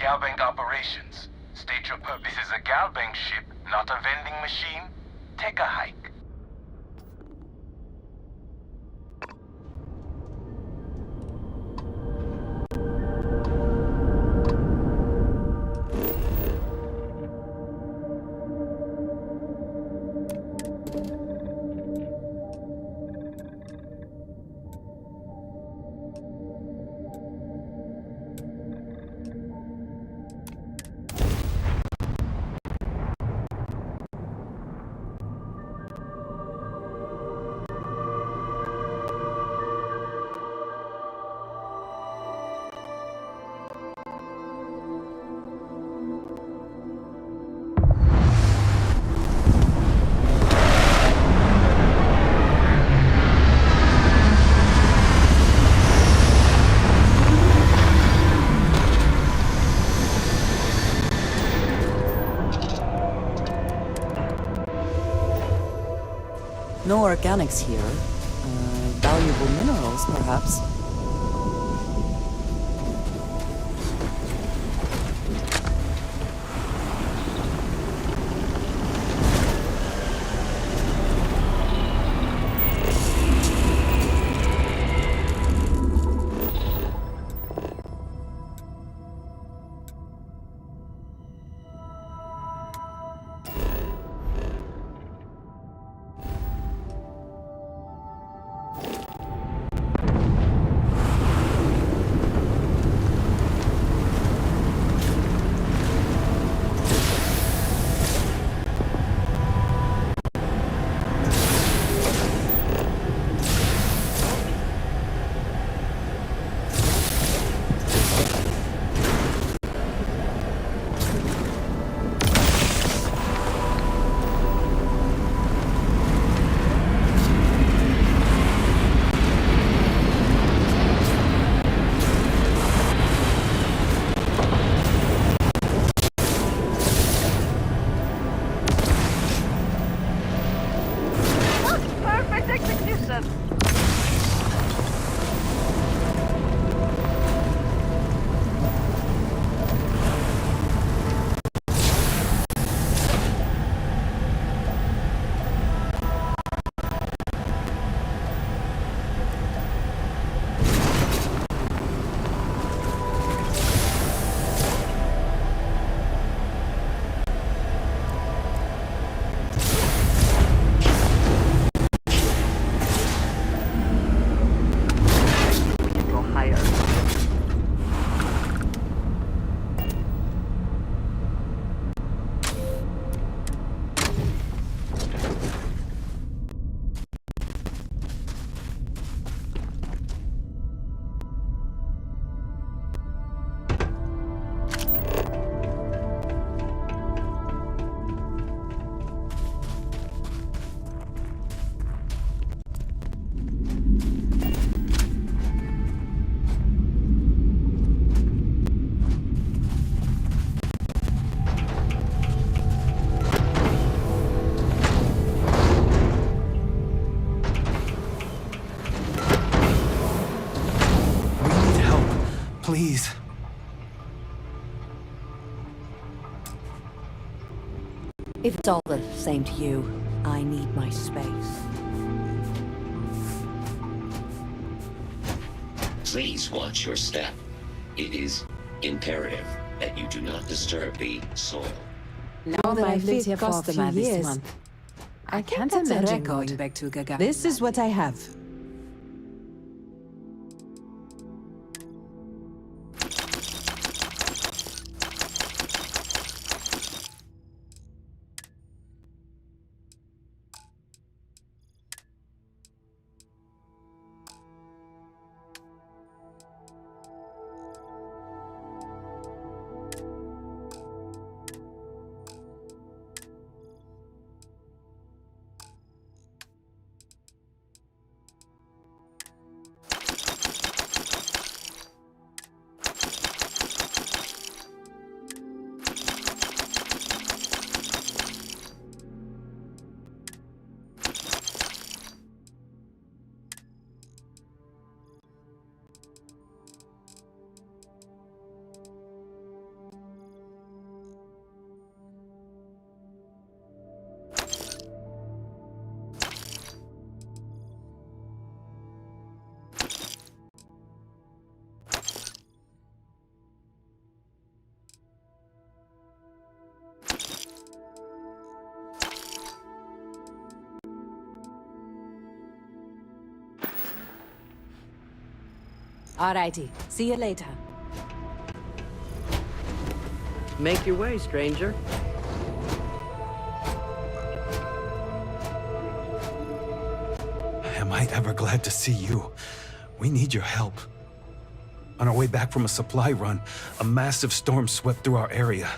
Galbank operations. State your purpose. This is a Galbank ship, not a vending machine. Take a hike. No organics here. Valuable minerals, perhaps. Please. If it's all the same to you, I need my space. Please watch your step. It is imperative that you do not disturb the soil. Now that I've lived here for a few years, I can't imagine going back to Gaga. This is what I have. Alrighty, see you later. Make your way, stranger. Am I ever glad to see you. We need your help. On our way back from a supply run, a massive storm swept through our area.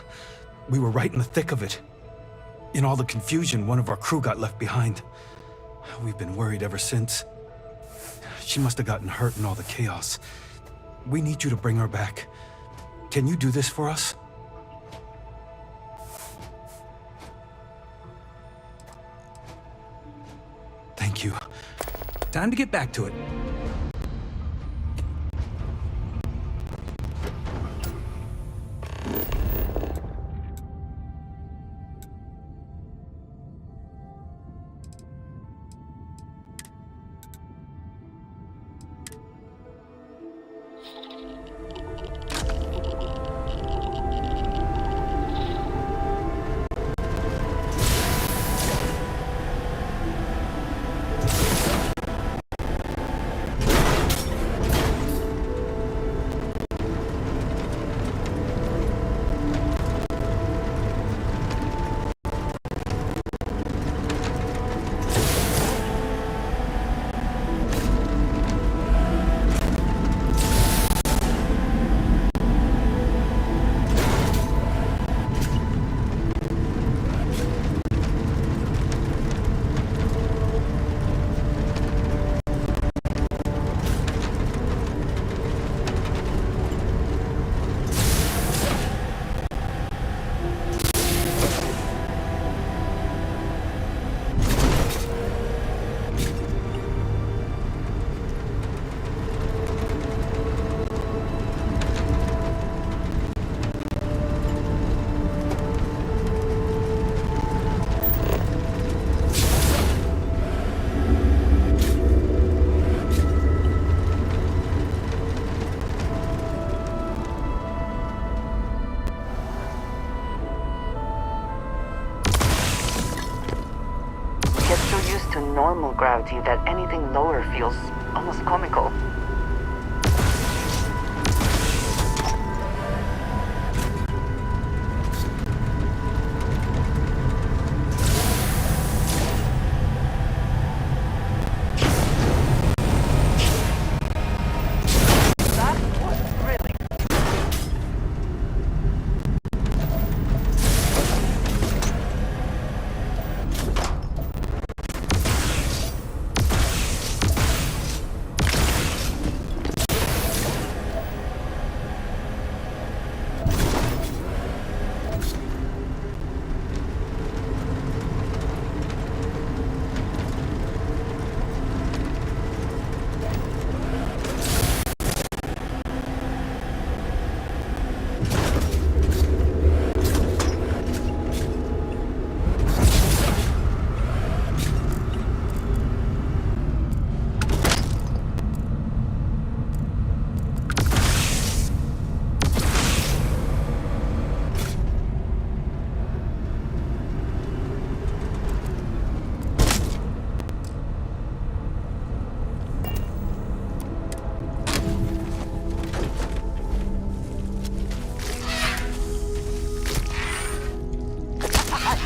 We were right in the thick of it. In all the confusion, one of our crew got left behind. We've been worried ever since. She must have gotten hurt in all the chaos. We need you to bring her back. Can you do this for us? Thank you. Time to get back to it. To normal gravity that anything lower feels almost comical.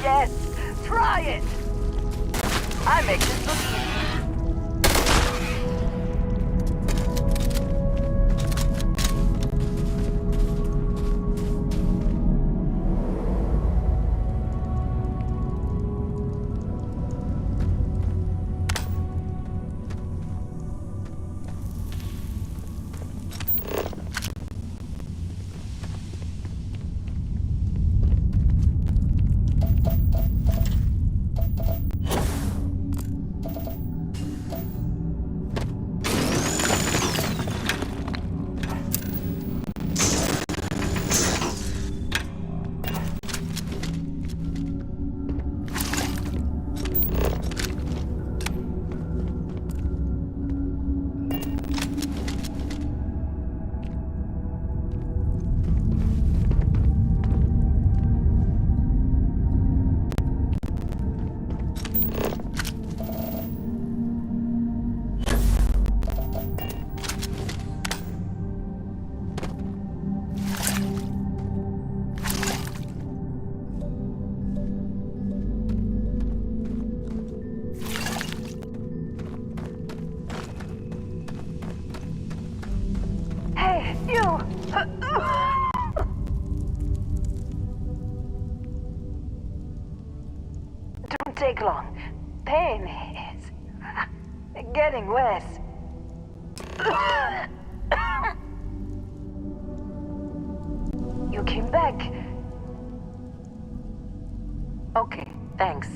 Yes, try it! I make this look easy. take long. Pain is getting worse. You came back. Okay, thanks.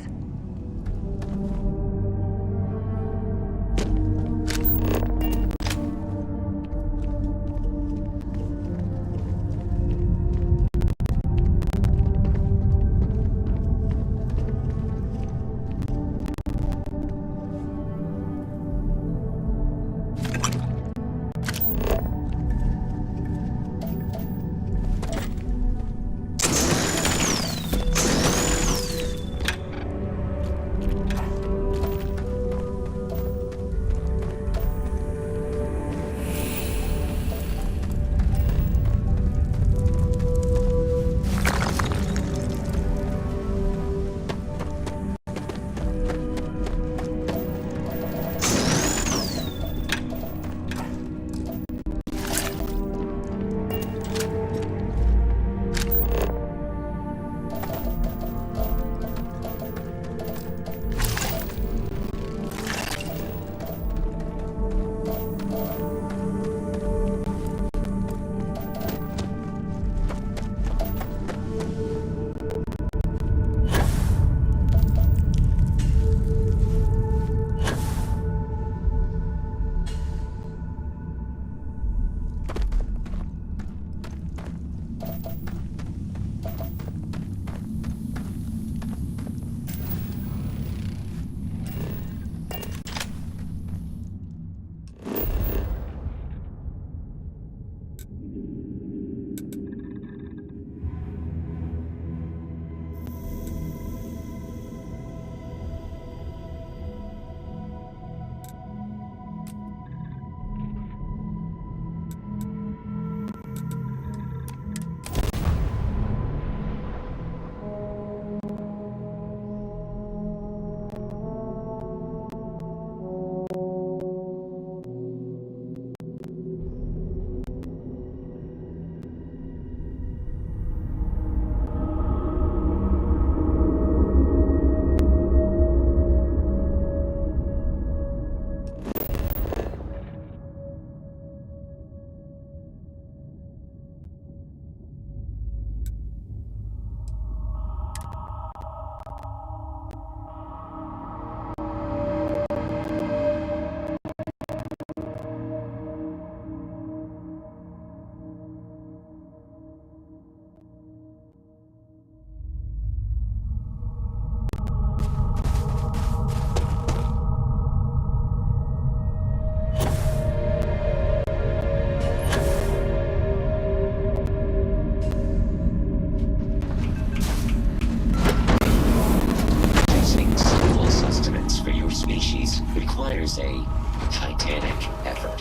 requires a titanic effort.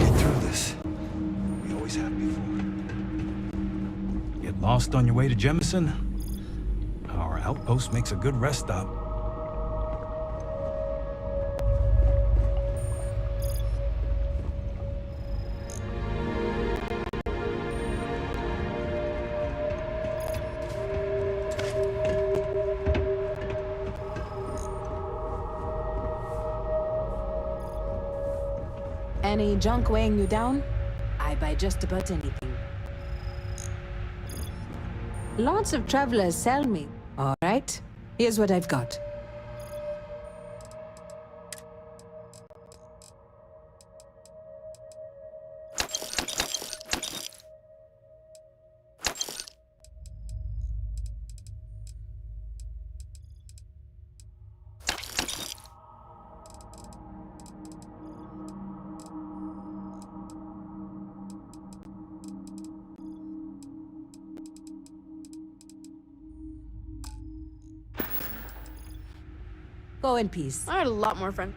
Get through this. We always have before. Get lost on your way to Jemison? Our outpost makes a good rest stop. Any junk weighing you down? I buy just about anything. Lots of travelers sell me. All right, here's what I've got. Go in peace. I had a lot more fun.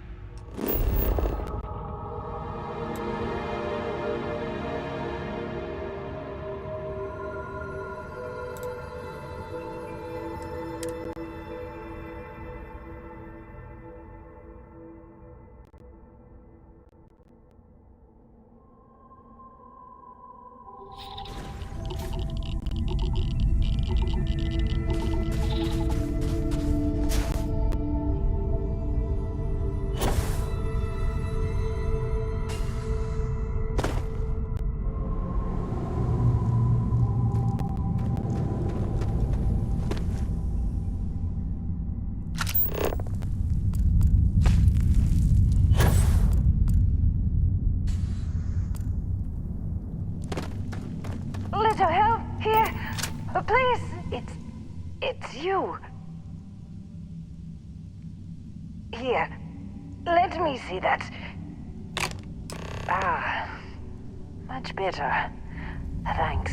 It's you. Here, let me see that. Ah, much better. Thanks.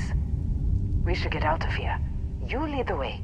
We should get out of here. You lead the way.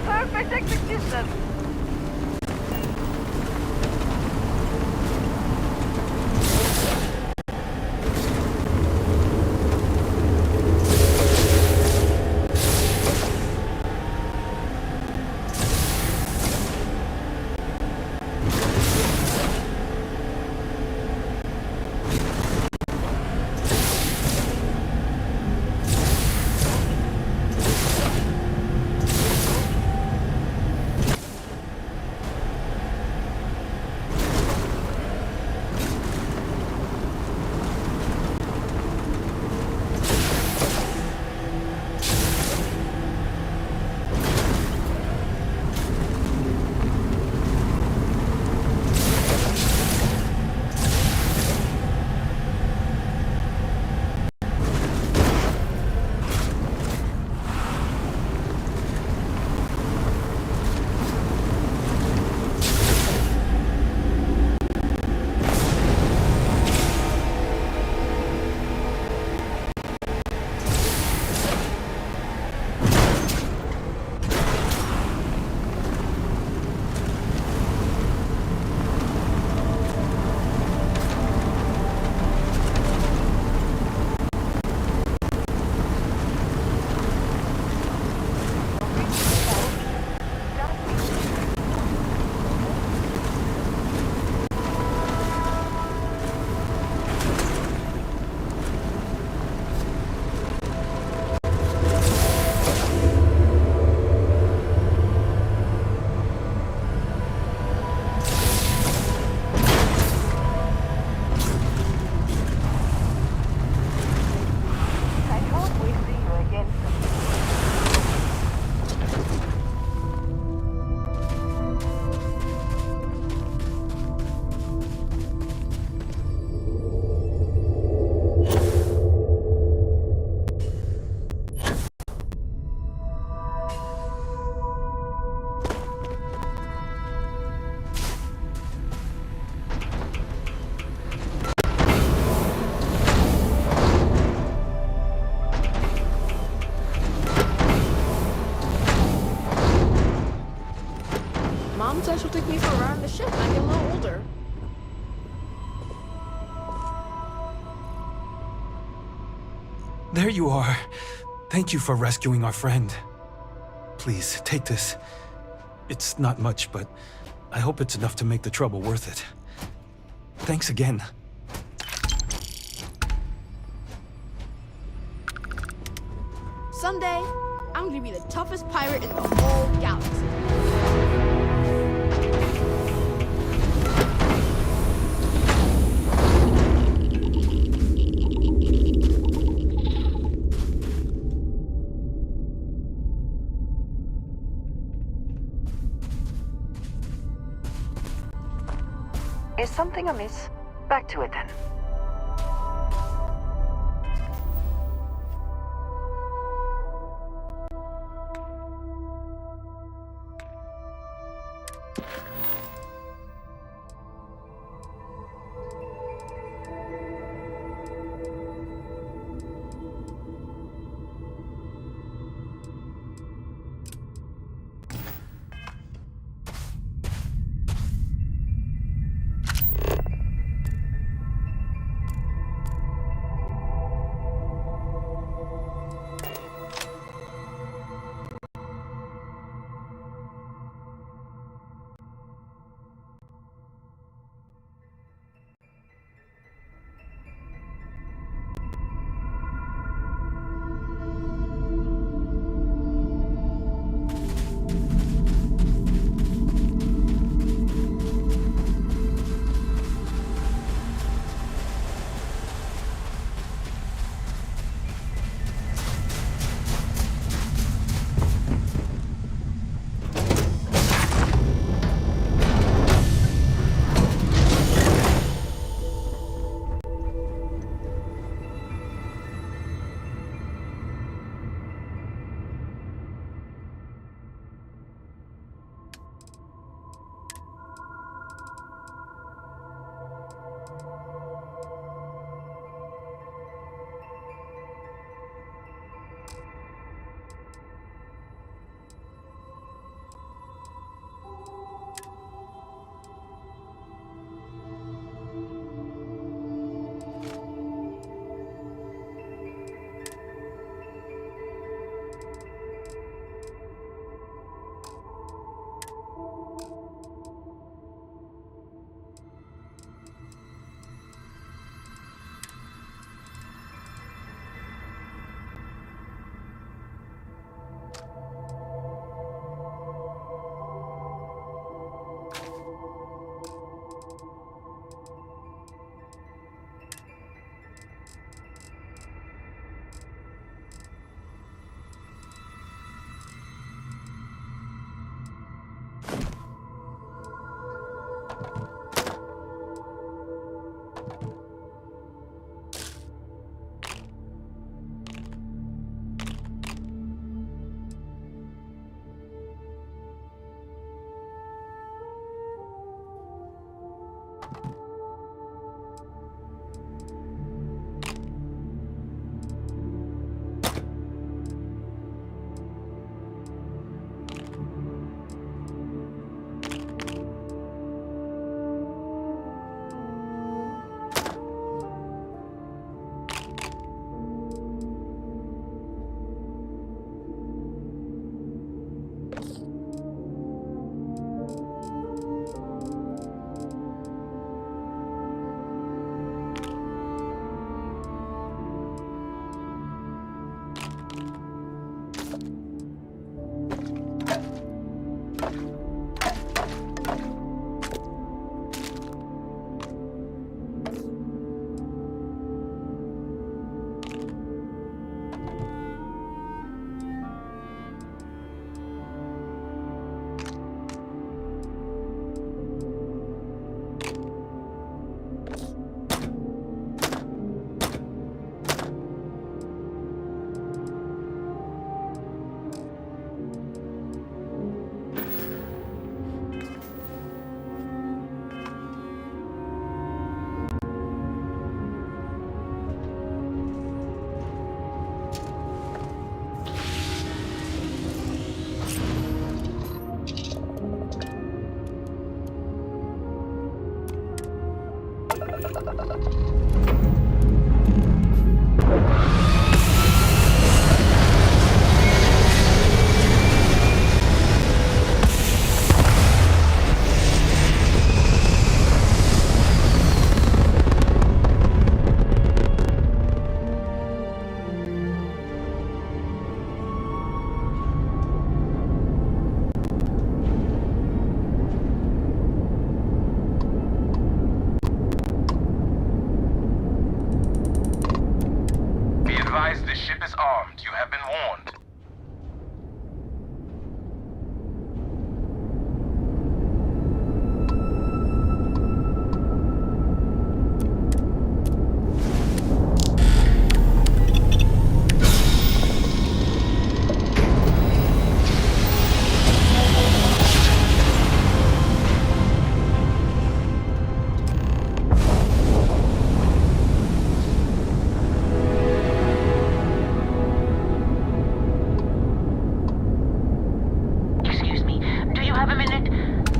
Perfect execution! Mom said she'll take me for a ride on the ship when I get a little older. There you are. Thank you for rescuing our friend. Please, take this. It's not much, but I hope it's enough to make the trouble worth it. Thanks again. Someday, I'm gonna be the toughest pirate in the whole galaxy. Is something amiss? Back to it then.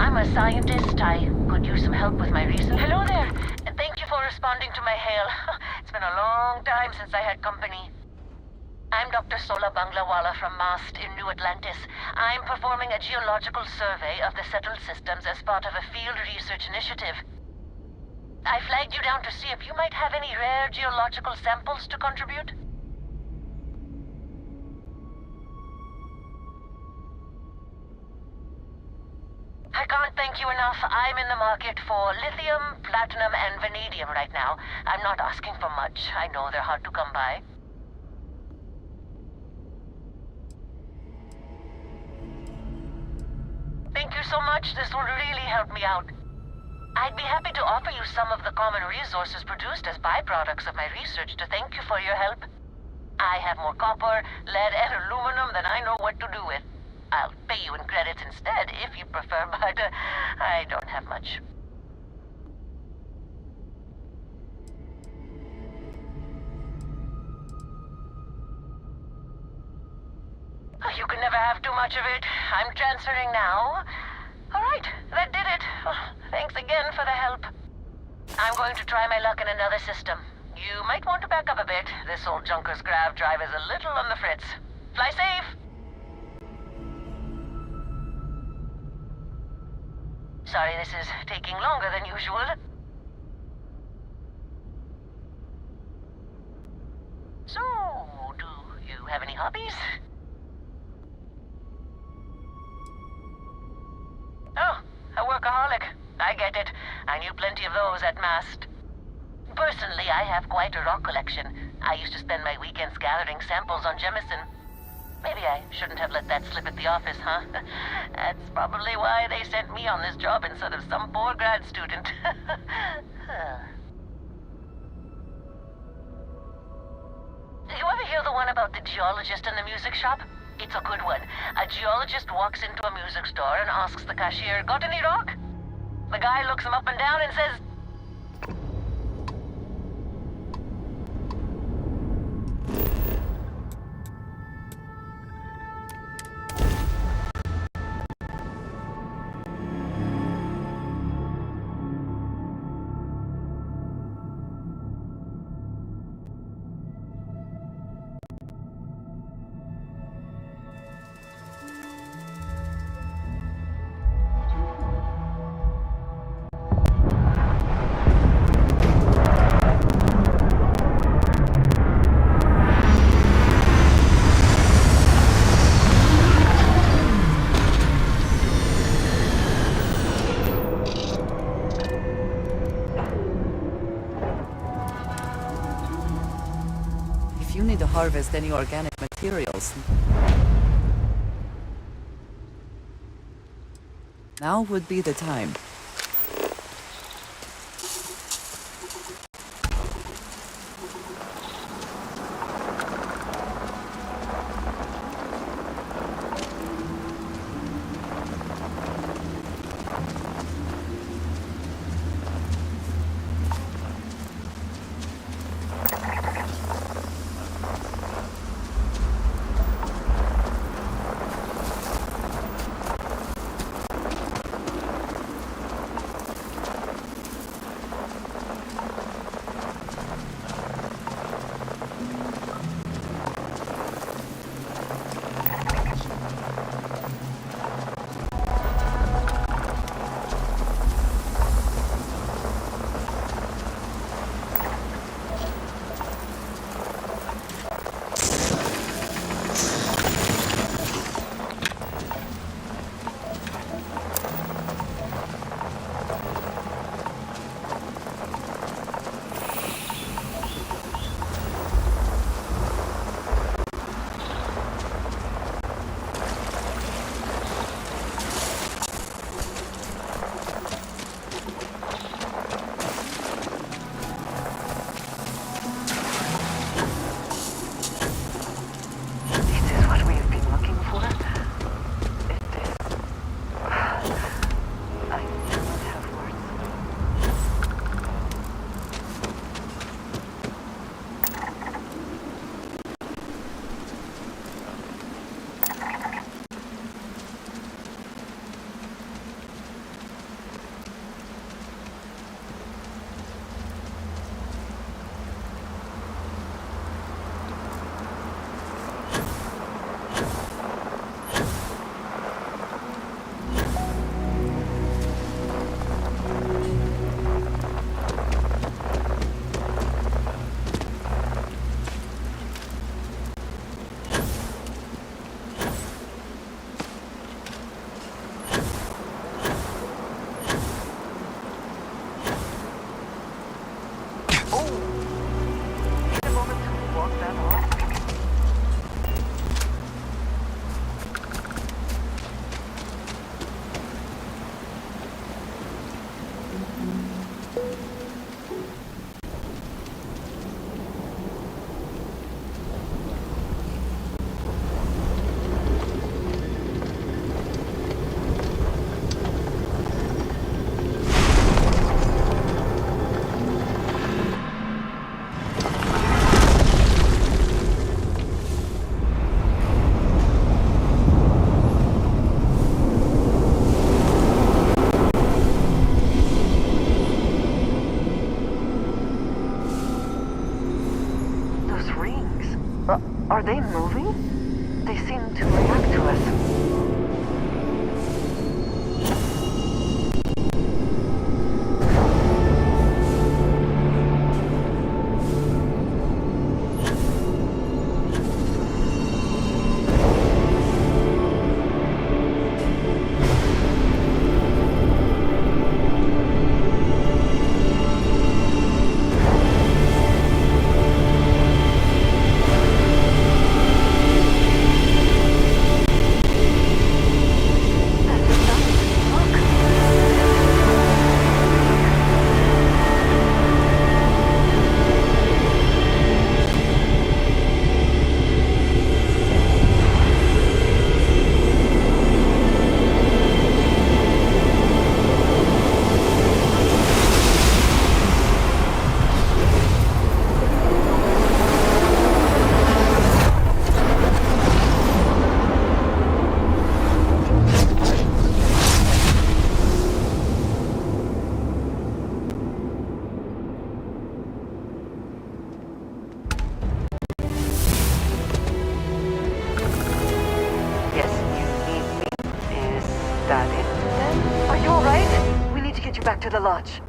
I'm a scientist. I could use some help with my research. Hello there. Thank you for responding to my hail. It's been a long time since I had company. I'm Dr. Sola Banglawala from MAST in New Atlantis. I'm performing a geological survey of the settled systems as part of a field research initiative. I flagged you down to see if you might have any rare geological samples to contribute. I can't thank you enough. I'm in the market for lithium, platinum, and vanadium right now. I'm not asking for much. I know they're hard to come by. Thank you so much. This will really help me out. I'd be happy to offer you some of the common resources produced as byproducts of my research to thank you for your help. I have more copper, lead, and aluminum than I know what to do with. I'll pay you in credits instead if you prefer, but I don't have much. You can never have too much of it. I'm transferring now. All right, that did it. Thanks again for the help. I'm going to try my luck in another system. You might want to back up a bit. This old Junker's grav drive is a little on the fritz. Fly safe! Sorry this is taking longer than usual. So, do you have any hobbies? Oh, a workaholic. I get it. I knew plenty of those at MAST. Personally, I have quite a rock collection. I used to spend my weekends gathering samples on Jemison. Maybe I shouldn't have let that slip at the office, huh? That's probably why they sent me on this job instead of some poor grad student. You ever hear the one about the geologist in the music shop? It's a good one. A geologist walks into a music store and asks the cashier, "Got any rock?" The guy looks him up and down and says, If you need to harvest any organic materials, now would be the time. Are they moving? They seem to react to us. Back to the lodge.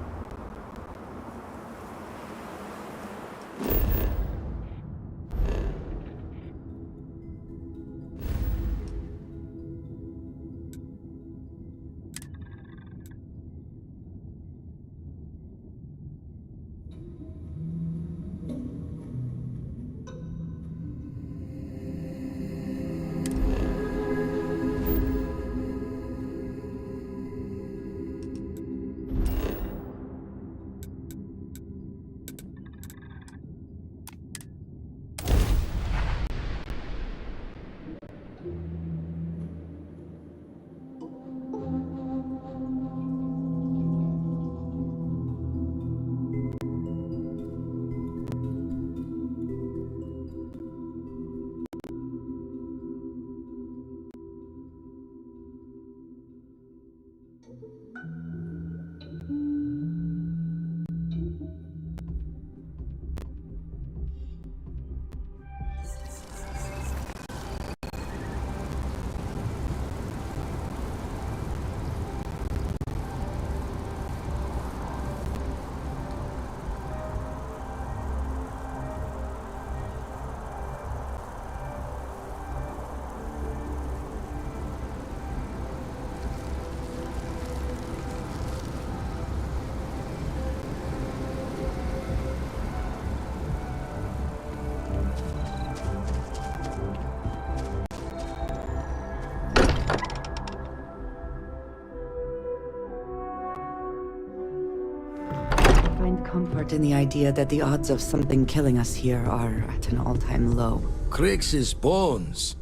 Comfort in the idea that the odds of something killing us here are at an all-time low. Crix's bones.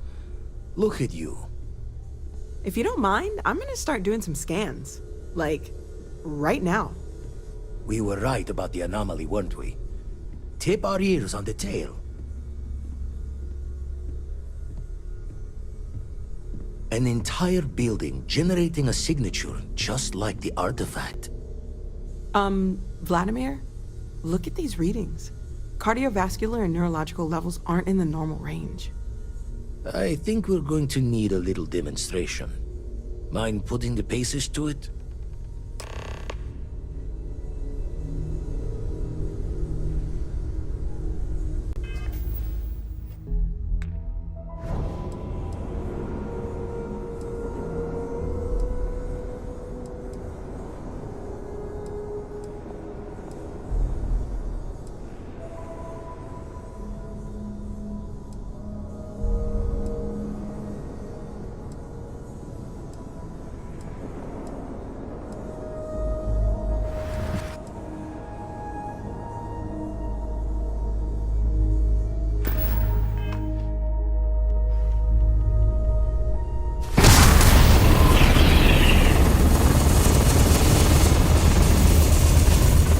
Look at you. If you don't mind, I'm gonna start doing some scans. Like, right now. We were right about the anomaly, weren't we? Tip our ears on the tail. An entire building generating a signature just like the artifact. Vladimir, look at these readings. Cardiovascular and neurological levels aren't in the normal range. I think we're going to need a little demonstration. Mind putting the paces to it?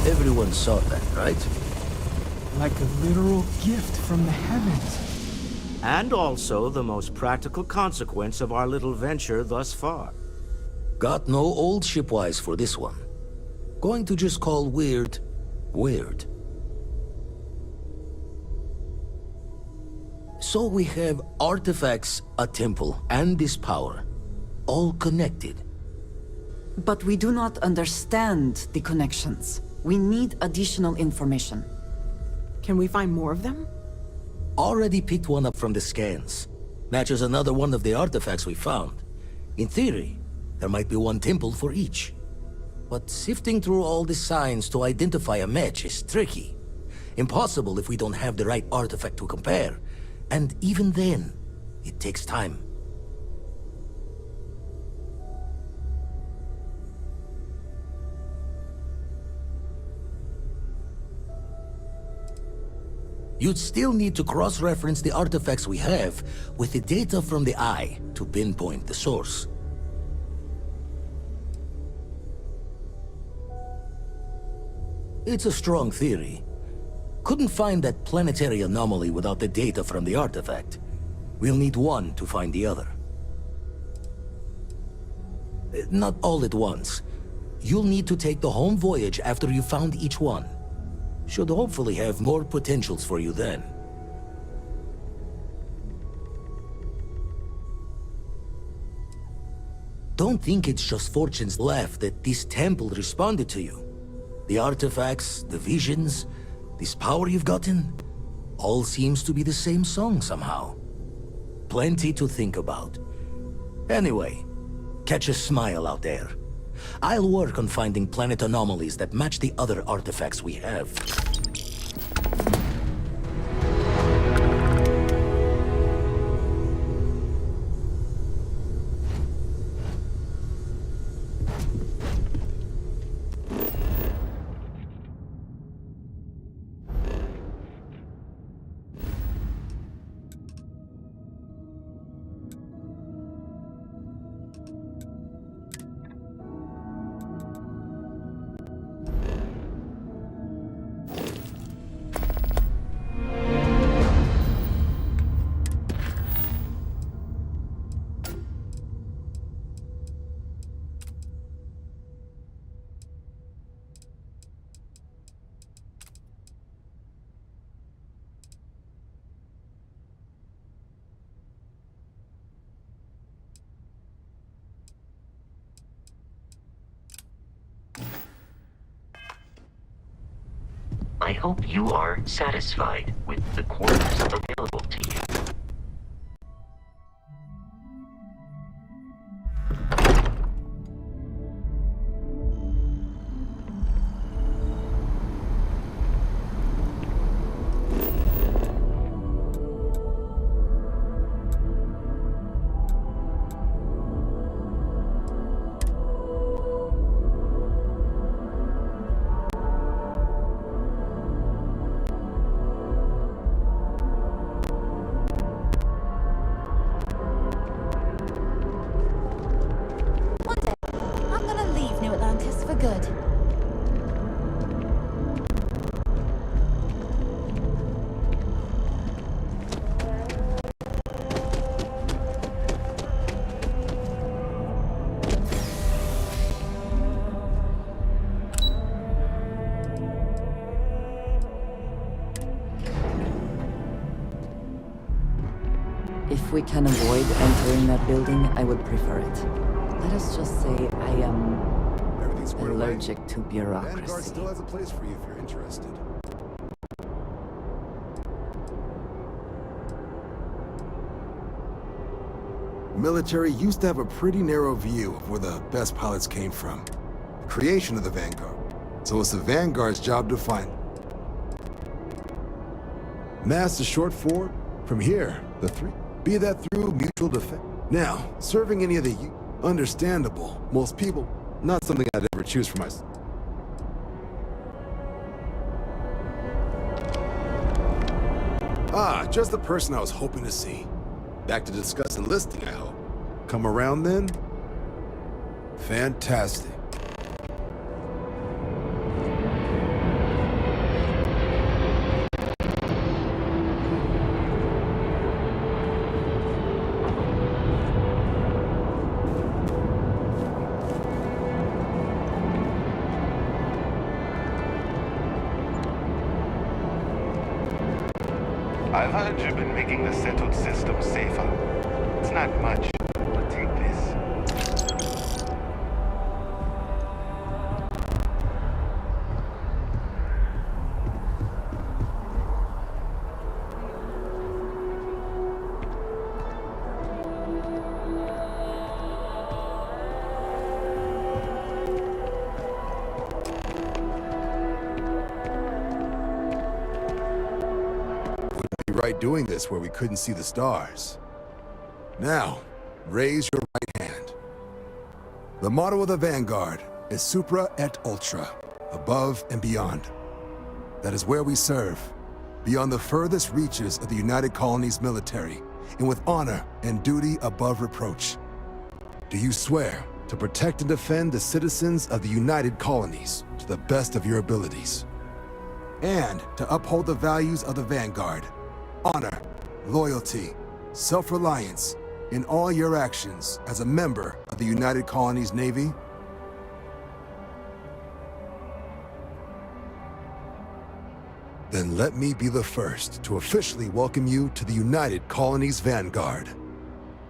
Everyone saw that, right? Like a literal gift from the heavens. And also the most practical consequence of our little venture thus far. Got no old shipwise for this one. Going to just call weird, weird. So we have artifacts, a temple, and this power, all connected. But we do not understand the connections. We need additional information. Can we find more of them? Already picked one up from the scans. Matches another one of the artifacts we found. In theory, there might be one temple for each. But sifting through all the signs to identify a match is tricky. Impossible if we don't have the right artifact to compare. And even then, it takes time. You'd still need to cross-reference the artifacts we have with the data from the eye to pinpoint the source. It's a strong theory. Couldn't find that planetary anomaly without the data from the artifact. We'll need one to find the other. Not all at once. You'll need to take the home voyage after you found each one. Should hopefully have more potentials for you then. Don't think it's just fortunes left that this temple responded to you. The artifacts, the visions, this power you've gotten, all seems to be the same song somehow. Plenty to think about. Anyway, catch a smile out there. I'll work on finding planet anomalies that match the other artifacts we have. I hope you are satisfied with the quarters available to you. If we can avoid entering that building, I would prefer it. Let us just say I am allergic to bureaucracy. Vanguard still has a place for you if you're interested. Military used to have a pretty narrow view of where the best pilots came from. Creation of the Vanguard. So it's the Vanguard's job to find. MASS is short for, from here, the three. Be that through mutual defense. Now, serving any of the understandable, most people, not something I'd ever choose for myself. Ah, just the person I was hoping to see. Back to discuss enlisting, I hope. Come around then? Fantastic. I've heard you've been making the settled system safer. It's not much, but take this. Right doing this where we couldn't see the stars. Now, raise your right hand. The motto of the Vanguard is Supra et Ultra, above and beyond. That is where we serve, beyond the furthest reaches of the United Colonies military, and with honor and duty above reproach. Do you swear to protect and defend the citizens of the United Colonies to the best of your abilities? And to uphold the values of the Vanguard, honor, loyalty, self-reliance in all your actions as a member of the United Colonies Navy? Then let me be the first to officially welcome you to the United Colonies Vanguard.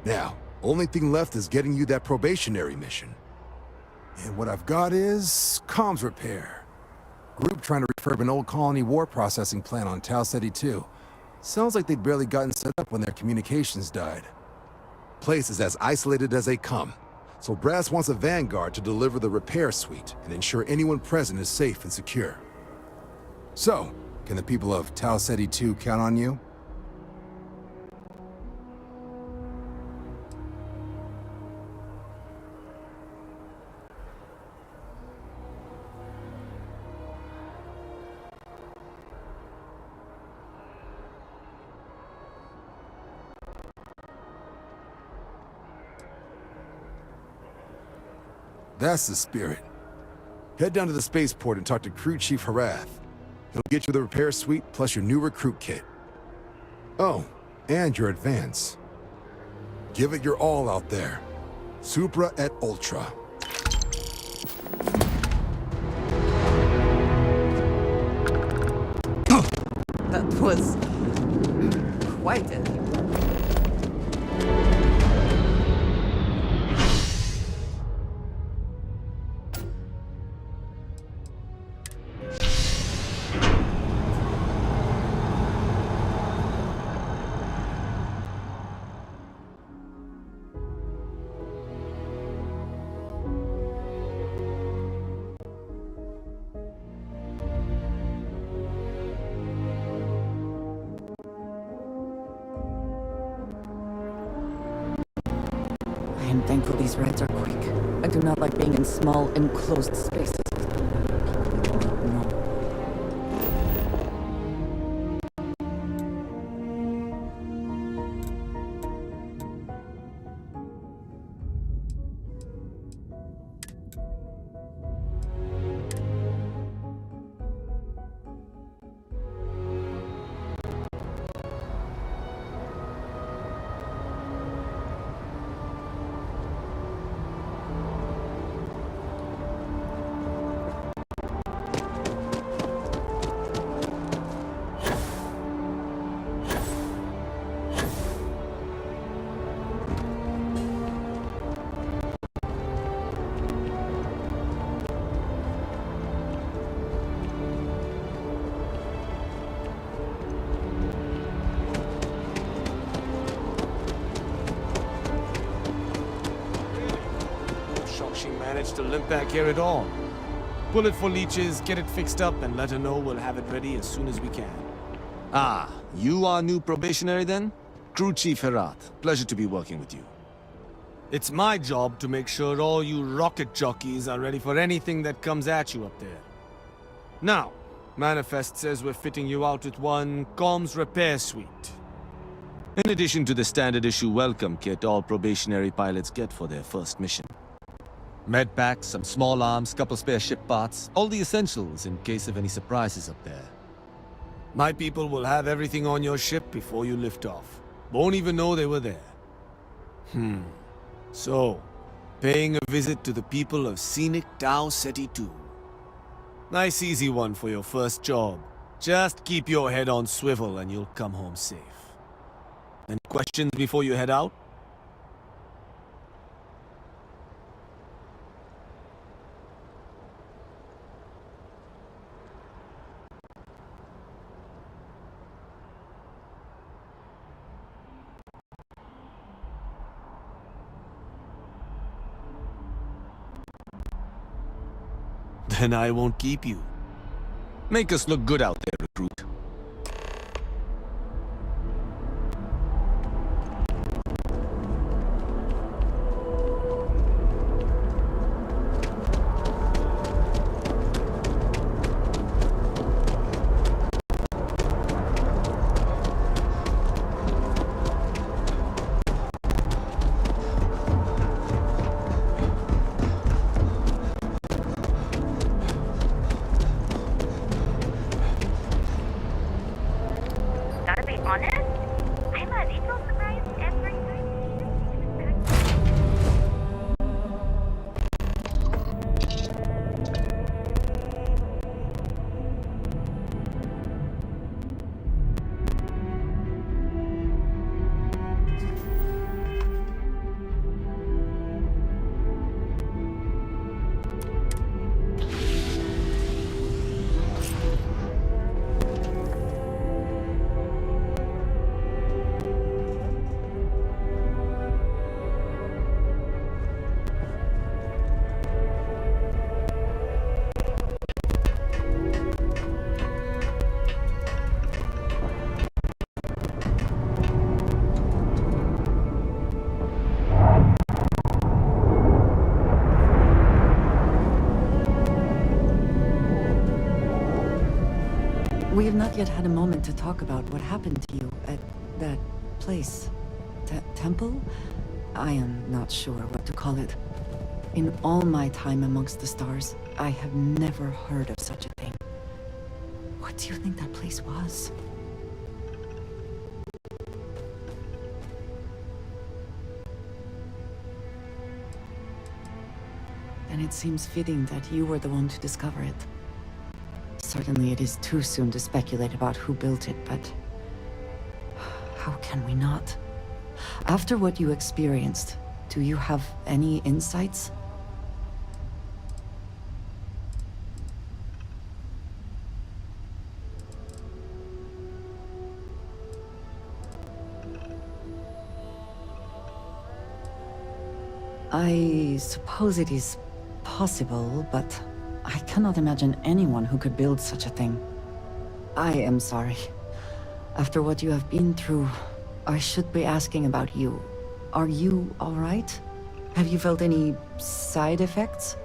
Now, only thing left is getting you that probationary mission. And what I've got is comms repair. Group trying to refurb an old colony war processing plant on Tau Ceti 2. Sounds like they'd barely gotten set up when their communications died. Place is as isolated as they come, so Brass wants a Vanguard to deliver the repair suite and ensure anyone present is safe and secure. So, can the people of Tau Ceti 2 count on you? That's the spirit. Head down to the spaceport and talk to Crew Chief Harath. He'll get you the repair suite plus your new recruit kit. Oh, and your advance. Give it your all out there. Supra et Ultra. That was quite it. I am thankful these rides are quick. I do not like being in small, enclosed spaces. No. She managed to limp back here at all. Pull it for leeches, get it fixed up, and let her know we'll have it ready as soon as we can. Ah, you are new probationary then? Crew Chief Herat, pleasure to be working with you. It's my job to make sure all you rocket jockeys are ready for anything that comes at you up there. Now, Manifest says we're fitting you out with one comms repair suite. In addition to the standard issue welcome kit all probationary pilots get for their first mission. Med packs, some small arms, couple spare ship parts, all the essentials in case of any surprises up there. My people will have everything on your ship before you lift off. Won't even know they were there. So, paying a visit to the people of scenic Tau Ceti 2. Nice easy one for your first job. Just keep your head on swivel and you'll come home safe. Any questions before you head out? Then I won't keep you. Make us look good out there, recruit. Gotta be honest, I'm a little surprised every time. We have not yet had a moment to talk about what happened to you at that place. Temple? I am not sure what to call it. In all my time amongst the stars, I have never heard of such a thing. What do you think that place was? And it seems fitting that you were the one to discover it. Certainly it is too soon to speculate about who built it, but how can we not? After what you experienced, do you have any insights? I suppose it is possible, but I cannot imagine anyone who could build such a thing. I am sorry. After what you have been through, I should be asking about you. Are you all right? Have you felt any side effects?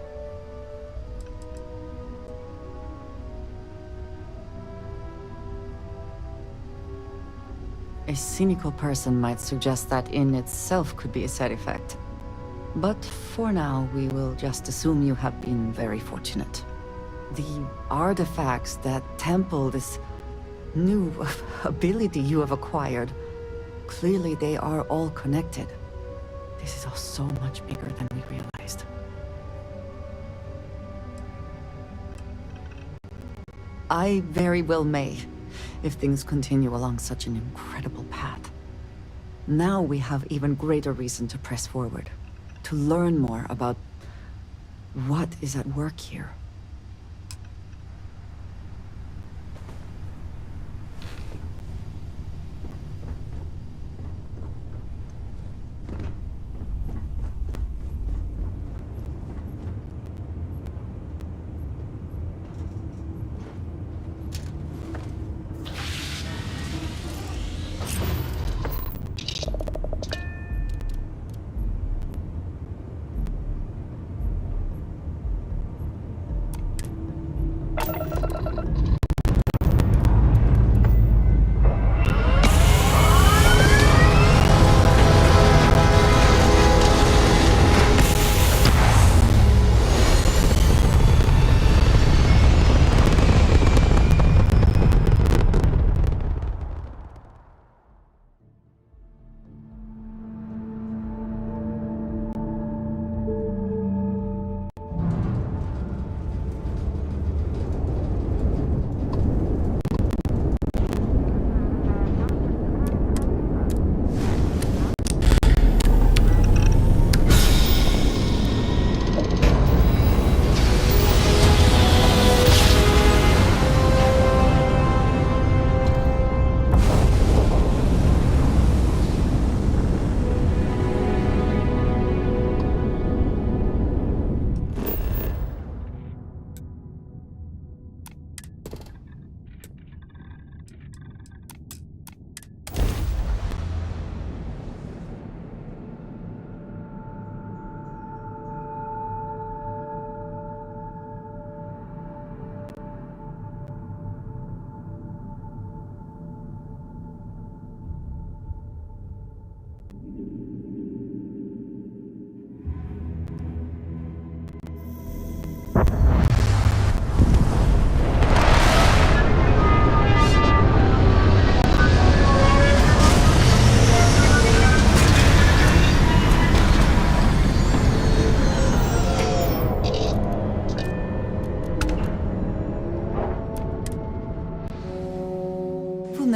A cynical person might suggest that in itself could be a side effect. But for now, we will just assume you have been very fortunate. The artifacts, that temple, this new ability you have acquired, clearly they are all connected. This is all so much bigger than we realized. I very well may, if things continue along such an incredible path. Now we have even greater reason to press forward, to learn more about what is at work here.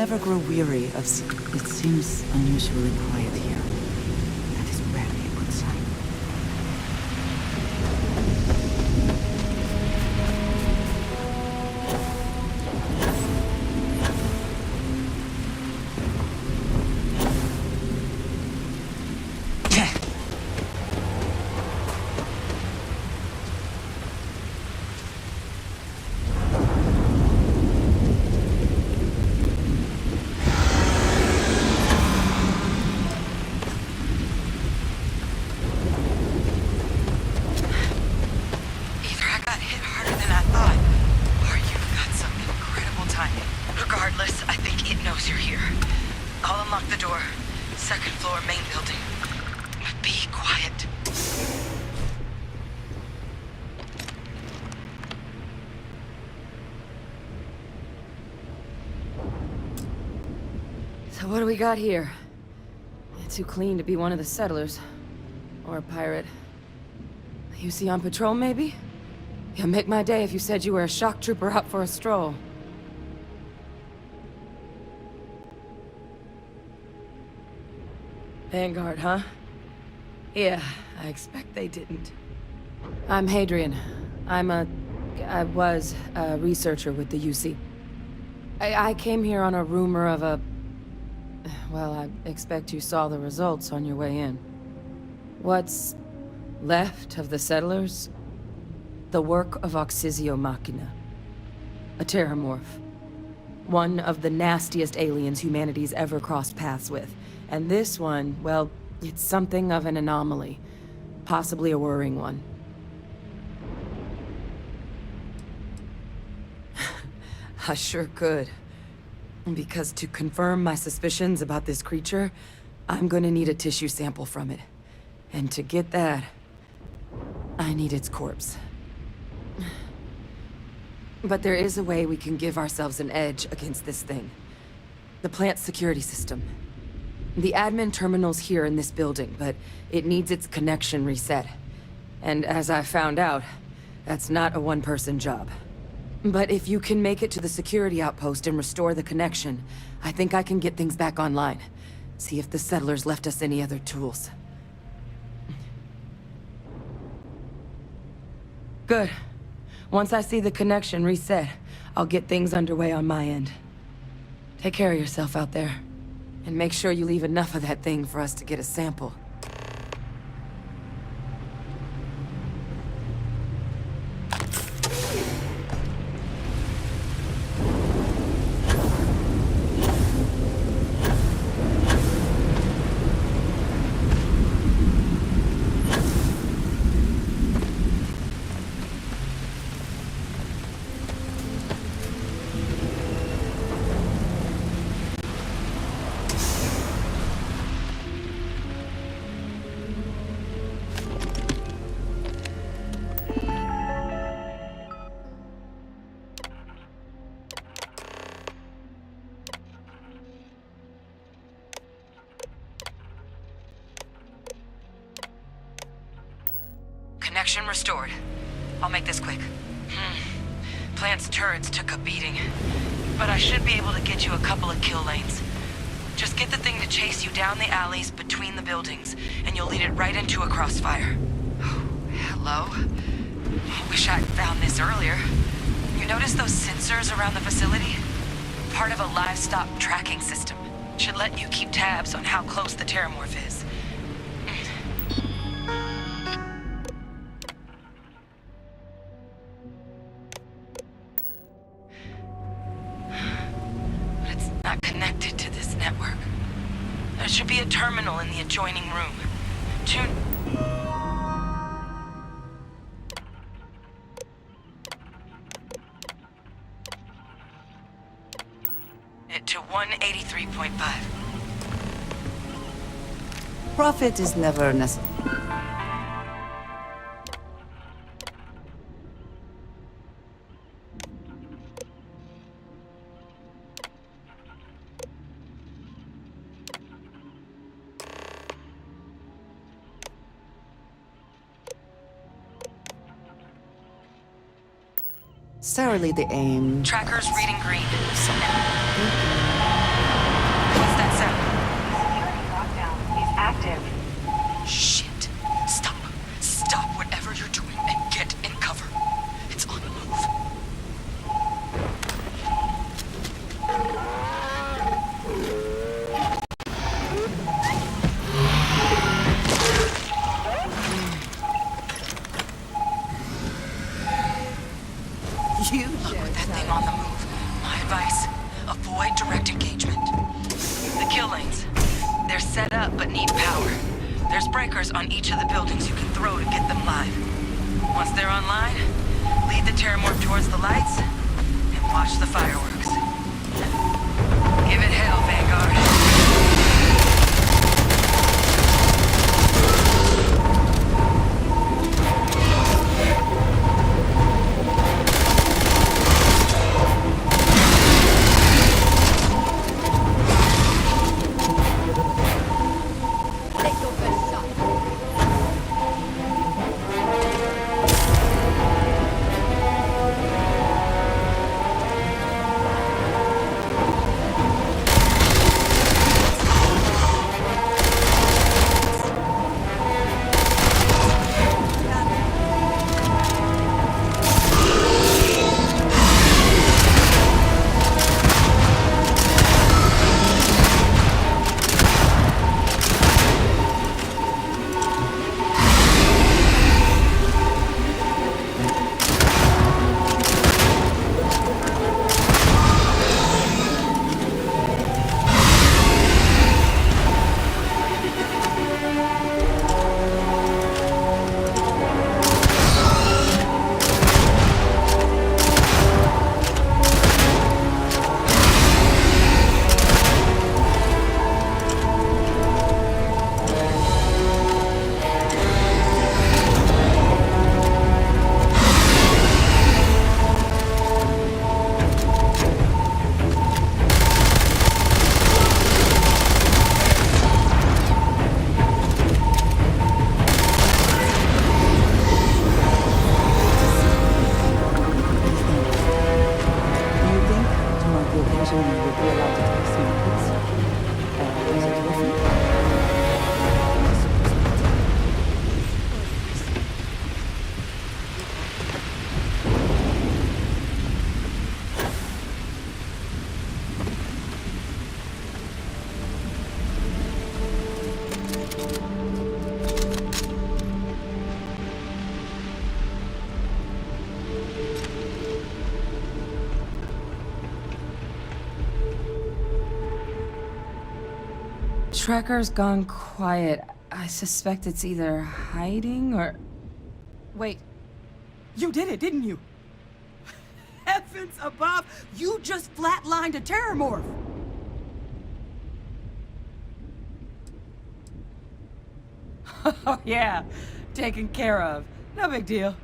never grow weary of It seems unusually quiet here. That is rarely a good sign. So what do we got here? Too clean to be one of the settlers. Or a pirate. You see on patrol, maybe? You'll make my day if you said you were a shock trooper out for a stroll. Vanguard, huh? Yeah, I expect they didn't. I'm Hadrian. I was a researcher with the UC. I came here on a rumor of a... Well, I expect you saw the results on your way in. What's left of the settlers? The work of Oxysio Machina. A terramorph. One of the nastiest aliens humanity's ever crossed paths with. And this one, well, it's something of an anomaly. Possibly a worrying one. I sure could. Because to confirm my suspicions about this creature, I'm gonna need a tissue sample from it. And to get that, I need its corpse. But there is a way we can give ourselves an edge against this thing. The plant's security system. The admin terminal's here in this building, but it needs its connection reset. And as I found out, that's not a one-person job. But if you can make it to the security outpost and restore the connection, I think I can get things back online. See if the settlers left us any other tools. Good. Once I see the connection reset, I'll get things underway on my end. Take care of yourself out there. And make sure you leave enough of that thing for us to get a sample. Connection restored. I'll make this quick. Plant's turrets took a beating. But I should be able to get you a couple of kill lanes. Just get the thing to chase you down the alleys between the buildings, and you'll lead it right into a crossfire. Oh, hello? Wish I'd found this earlier. You notice those sensors around the facility? Part of a livestock tracking system. Should let you keep tabs on how close the terramorph is. Connected to this network. There should be a terminal in the adjoining room. Tune... it to 183.5. Profit is never necessary. Necessarily the aim. Tracker's reading green. you look with that thing on the move, my advice, avoid direct engagement. The kill lanes, they're set up but need power. There's breakers on each of the buildings you can throw to get them live. Once they're online, lead the Terramorph towards the lights and watch the fireworks. Give it hell, Vanguard. Tracker's gone quiet. I suspect it's either hiding or... Wait. You did it, didn't you? Heavens above! You just flatlined a Terramorph! Oh, yeah. Taken care of. No big deal.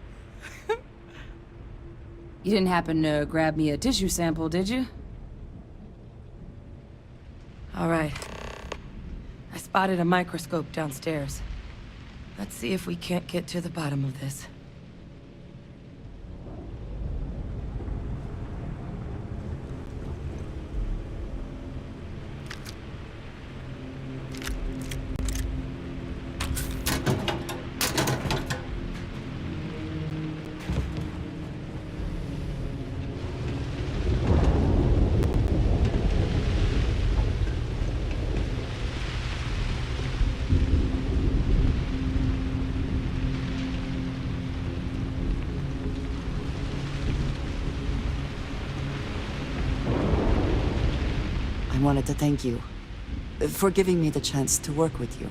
You didn't happen to grab me a tissue sample, did you? All right. I spotted a microscope downstairs. Let's see if we can't get to the bottom of this. I wanted to thank you for giving me the chance to work with you.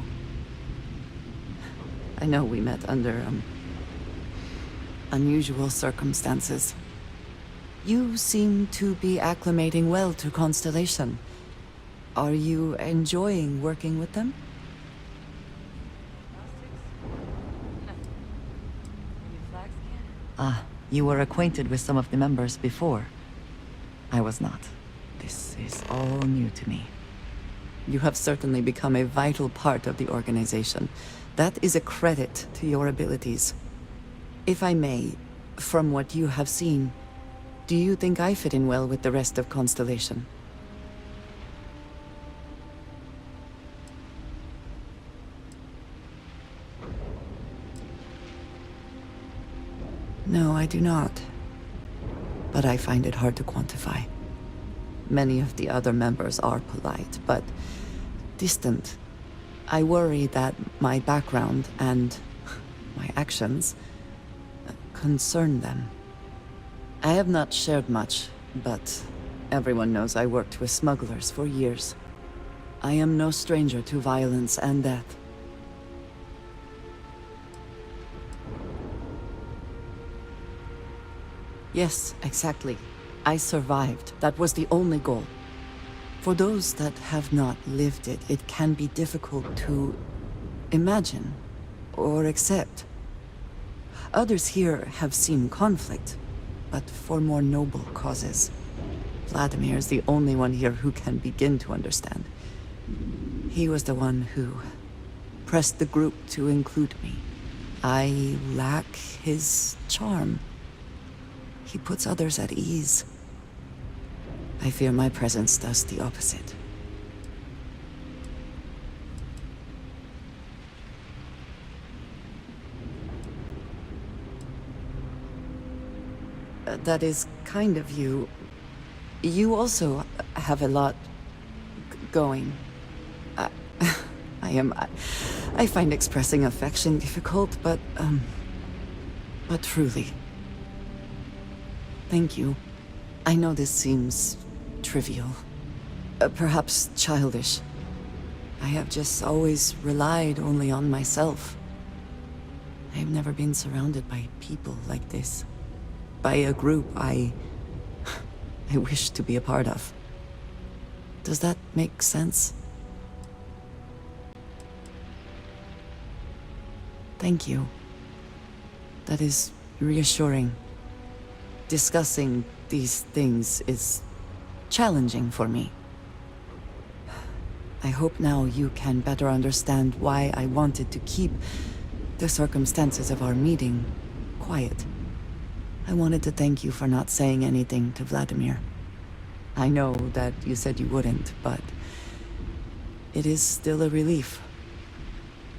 I know we met under, unusual circumstances. You seem to be acclimating well to Constellation. Are you enjoying working with them? Ah, you were acquainted with some of the members before. I was not. This is all new to me. You have certainly become a vital part of the organization. That is a credit to your abilities. If I may, from what you have seen, do you think I fit in well with the rest of Constellation? No, I do not. But I find it hard to quantify. Many of the other members are polite, but distant. I worry that my background and my actions concern them. I have not shared much, but everyone knows I worked with smugglers for years. I am no stranger to violence and death. Yes, exactly. I survived. That was the only goal. For those that have not lived it, it can be difficult to imagine or accept. Others here have seen conflict, but for more noble causes. Vladimir is the only one here who can begin to understand. He was the one who pressed the group to include me. I lack his charm. He puts others at ease. I fear my presence does the opposite. That is kind of you. You also have a lot going. I find expressing affection difficult, but truly. Thank you. I know this seems trivial. Perhaps childish. I have just always relied only on myself. I have never been surrounded by people like this. By a group I wish to be a part of. Does that make sense? Thank you. That is reassuring. Discussing these things is challenging for me. I hope now you can better understand why I wanted to keep the circumstances of our meeting quiet. I wanted to thank you for not saying anything to Vladimir. I know that you said you wouldn't, but it is still a relief.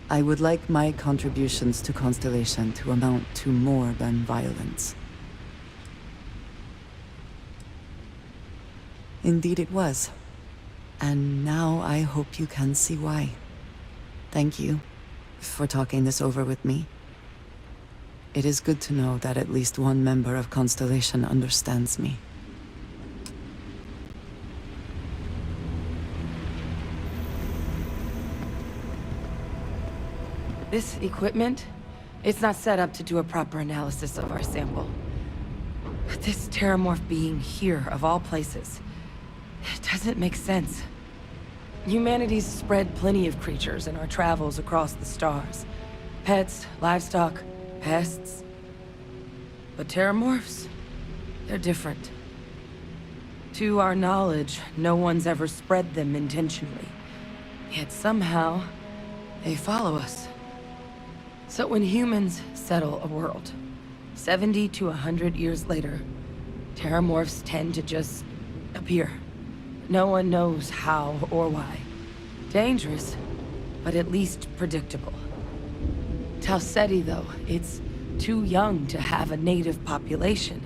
I would like my contributions to Constellation to amount to more than violence. Indeed it was. And now I hope you can see why. Thank you for talking this over with me. It is good to know that at least one member of Constellation understands me. This equipment, it's not set up to do a proper analysis of our sample. But this Terramorph being here, of all places, it doesn't make sense. Humanity's spread plenty of creatures in our travels across the stars. Pets, livestock, pests. But Terramorphs, they're different. To our knowledge, no one's ever spread them intentionally. Yet somehow, they follow us. So when humans settle a world, 70 to 100 years later, Terramorphs tend to just appear. No one knows how or why. Dangerous, but at least predictable. Tau Ceti, though, it's too young to have a native population.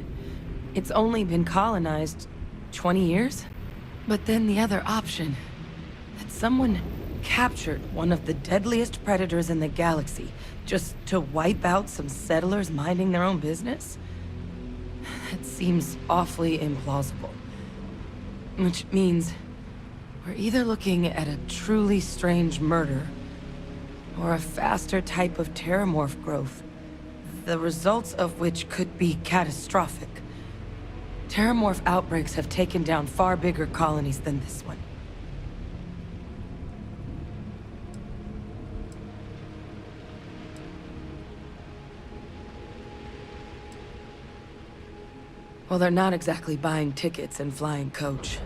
It's only been colonized 20 years? But then the other option, that someone captured one of the deadliest predators in the galaxy just to wipe out some settlers minding their own business? That seems awfully implausible. Which means we're either looking at a truly strange murder or a faster type of Terramorph growth, the results of which could be catastrophic. Terramorph outbreaks have taken down far bigger colonies than this one. Well, they're not exactly buying tickets and flying coach.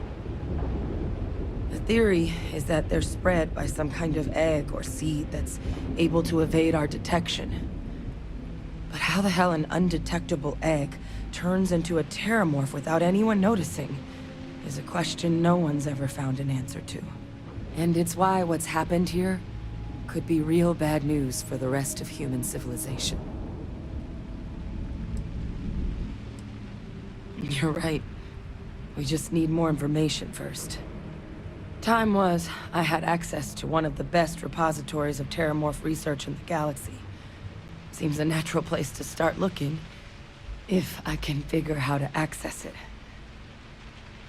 The theory is that they're spread by some kind of egg or seed that's able to evade our detection. But how the hell an undetectable egg turns into a Terramorph without anyone noticing is a question no one's ever found an answer to. And it's why what's happened here could be real bad news for the rest of human civilization. You're right. We just need more information first. Time was, I had access to one of the best repositories of Terramorph research in the galaxy. Seems a natural place to start looking. If I can figure how to access it.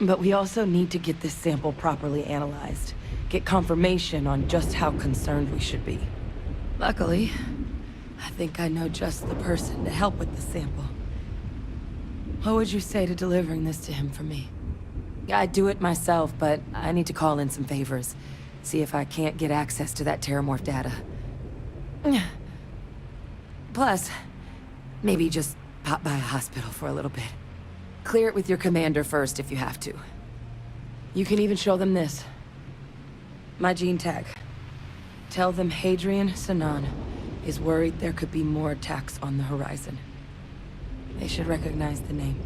But we also need to get this sample properly analyzed. Get confirmation on just how concerned we should be. Luckily, I think I know just the person to help with the sample. What would you say to delivering this to him for me? I'd do it myself, but I need to call in some favors. See if I can't get access to that Terramorph data. Plus, maybe just pop by a hospital for a little bit. Clear it with your commander first if you have to. You can even show them this. My gene tag. Tell them Hadrian Sanan is worried there could be more attacks on the horizon. They should recognize the name.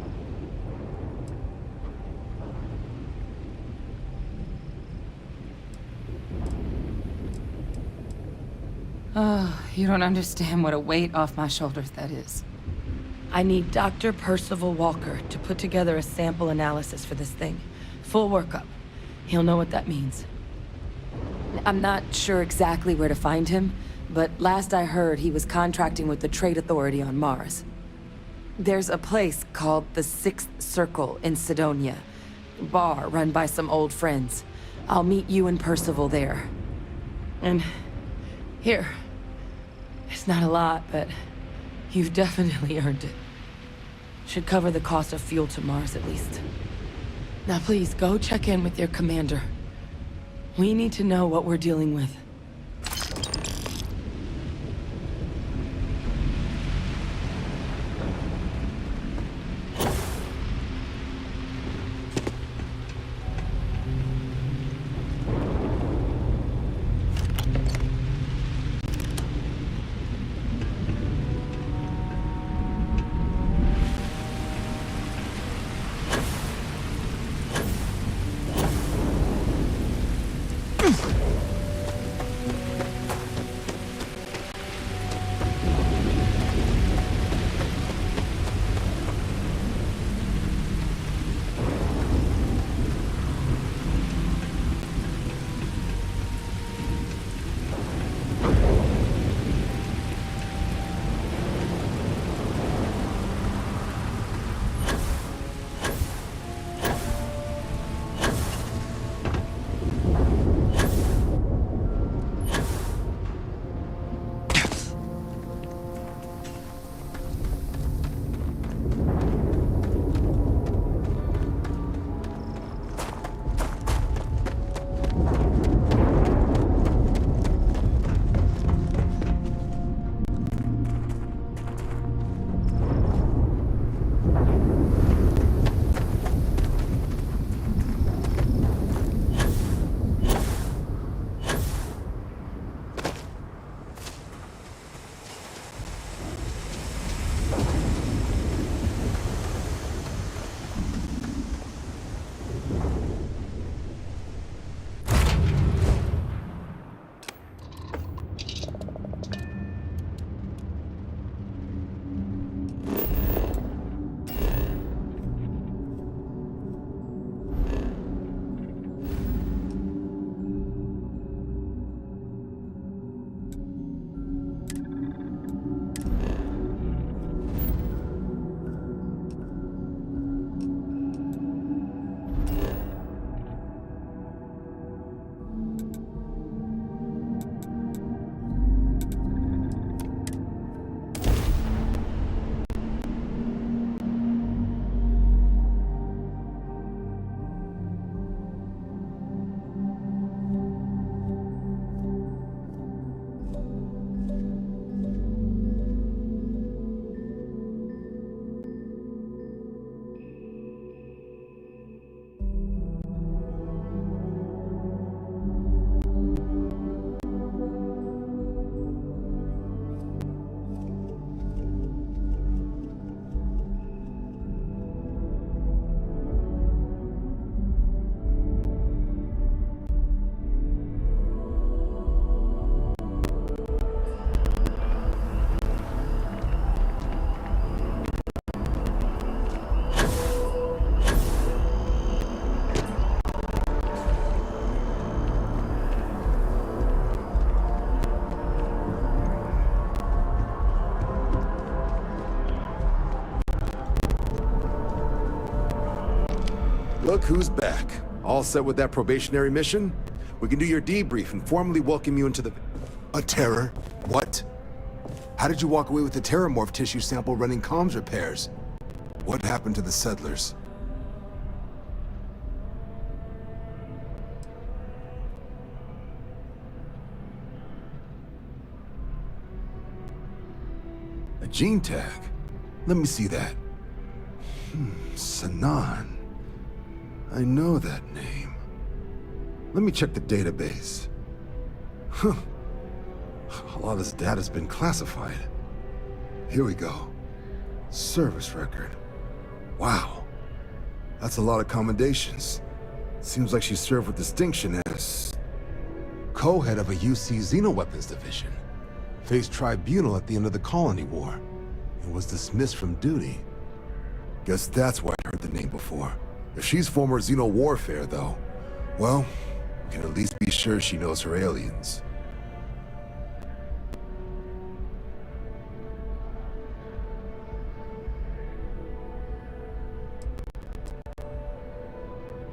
Oh, you don't understand what a weight off my shoulders that is. I need Dr. Percival Walker to put together a sample analysis for this thing. Full workup. He'll know what that means. I'm not sure exactly where to find him, but last I heard he was contracting with the Trade Authority on Mars. There's a place called the Sixth Circle in Sidonia. A bar run by some old friends. I'll meet you and Percival there. And here. It's not a lot, but you've definitely earned it. Should cover the cost of fuel to Mars at least. Now please, go check in with your commander. We need to know what we're dealing with. Look who's back. All set with that probationary mission? We can do your debrief and formally welcome you into the... A terror? What? How did you walk away with the terramorph tissue sample running comms repairs? What happened to the settlers? A gene tag? Let me see that. Sanan. I know that name. Let me check the database. Huh. A lot of this data's been classified. Here we go. Service record. Wow. That's a lot of commendations. Seems like she served with distinction as co-head of a UC Xenoweapons division. Faced tribunal at the end of the Colony War and was dismissed from duty. Guess that's why I heard the name before. If she's former Xeno warfare, though, well, we can at least be sure she knows her aliens.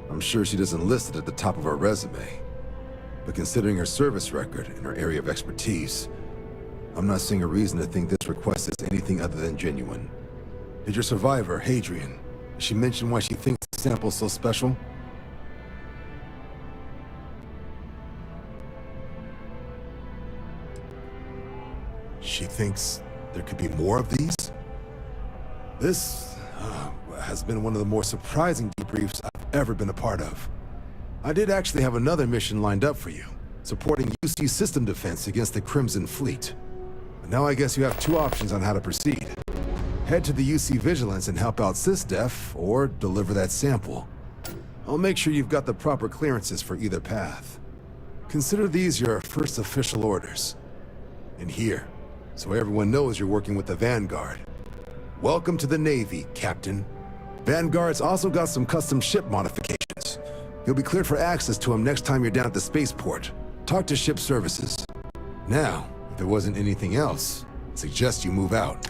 I'm sure she doesn't list it at the top of her resume. But considering her service record and her area of expertise, I'm not seeing a reason to think this request is anything other than genuine. Did your survivor, Hadrian, did she mention why she thinks the sample's so special? She thinks there could be more of these? This has been one of the more surprising debriefs I've ever been a part of. I did actually have another mission lined up for you, supporting UC system defense against the Crimson Fleet. But now I guess you have two options on how to proceed. Head to the UC Vigilance and help out SysDef, or deliver that sample. I'll make sure you've got the proper clearances for either path. Consider these your first official orders. And here, so everyone knows you're working with the Vanguard. Welcome to the Navy, Captain. Vanguard's also got some custom ship modifications. You'll be cleared for access to them next time you're down at the spaceport. Talk to ship services. Now, if there wasn't anything else, I suggest you move out.